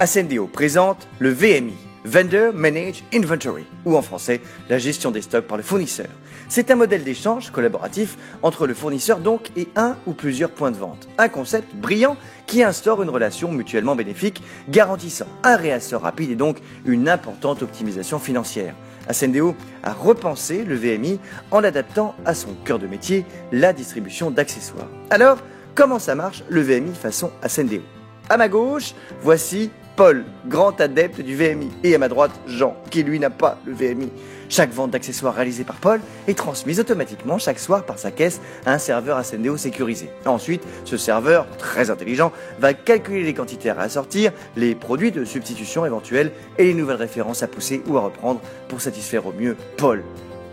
Ascendeo présente le VMI, Vendor Managed Inventory, ou en français, la gestion des stocks par le fournisseur. C'est un modèle d'échange collaboratif entre le fournisseur donc et un ou plusieurs points de vente. Un concept brillant qui instaure une relation mutuellement bénéfique, garantissant un réassort rapide et donc une importante optimisation financière. Ascendeo a repensé le VMI en l'adaptant à son cœur de métier, la distribution d'accessoires. Alors, comment ça marche le VMI façon Ascendeo? À ma gauche, voici Paul, grand adepte du VMI, et à ma droite, Jean, qui lui n'a pas le VMI. Chaque vente d'accessoires réalisée par Paul est transmise automatiquement chaque soir par sa caisse à un serveur Ascendeo sécurisé. Ensuite, ce serveur, très intelligent, va calculer les quantités à assortir, les produits de substitution éventuels et les nouvelles références à pousser ou à reprendre pour satisfaire au mieux Paul.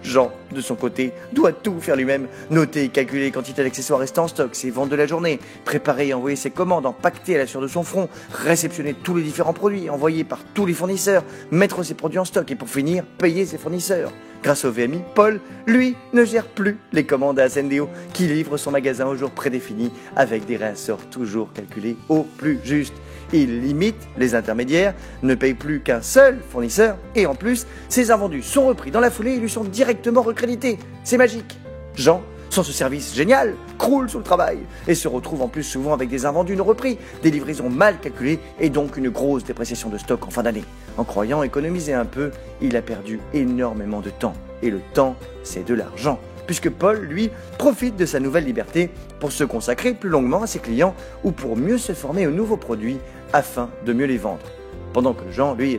Jean, de son côté, doit tout faire lui-même. Noter et calculer les quantités d'accessoires restant en stock, ses ventes de la journée, préparer et envoyer ses commandes, empaqueter à la sueur de son front, réceptionner tous les différents produits envoyés par tous les fournisseurs, mettre ses produits en stock et pour finir, payer ses fournisseurs. Grâce au VMI, Paul, lui, ne gère plus les commandes à Ascendeo qui livre son magasin au jour prédéfini avec des réassorts toujours calculés au plus juste. Il limite les intermédiaires, ne paye plus qu'un seul fournisseur et en plus, ses invendus sont repris dans la foulée et lui sont directement recrédités. C'est magique. Jean, sans ce service génial, croule sous le travail et se retrouve en plus souvent avec des invendus non repris, des livraisons mal calculées et donc une grosse dépréciation de stock en fin d'année. En croyant économiser un peu, il a perdu énormément de temps. Et le temps, c'est de l'argent. Puisque Paul, lui, profite de sa nouvelle liberté pour se consacrer plus longuement à ses clients ou pour mieux se former aux nouveaux produits afin de mieux les vendre. Pendant que Jean, lui,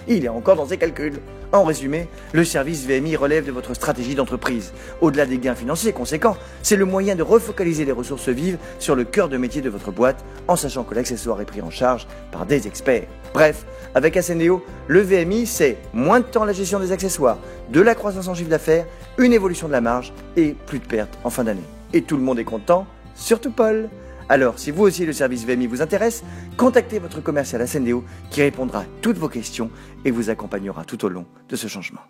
il est encore dans ses calculs. En résumé, le service VMI relève de votre stratégie d'entreprise. Au-delà des gains financiers conséquents, c'est le moyen de refocaliser les ressources vives sur le cœur de métier de votre boîte en sachant que l'accessoire est pris en charge par des experts. Bref, avec Ascendeo, le VMI, c'est moins de temps à la gestion des accessoires, de la croissance en chiffre d'affaires, une évolution de la marge et plus de pertes en fin d'année. Et tout le monde est content, surtout Paul. Alors, si vous aussi le service VMI vous intéresse, contactez votre commercial Ascendeo qui répondra à toutes vos questions et vous accompagnera tout au long de ce changement.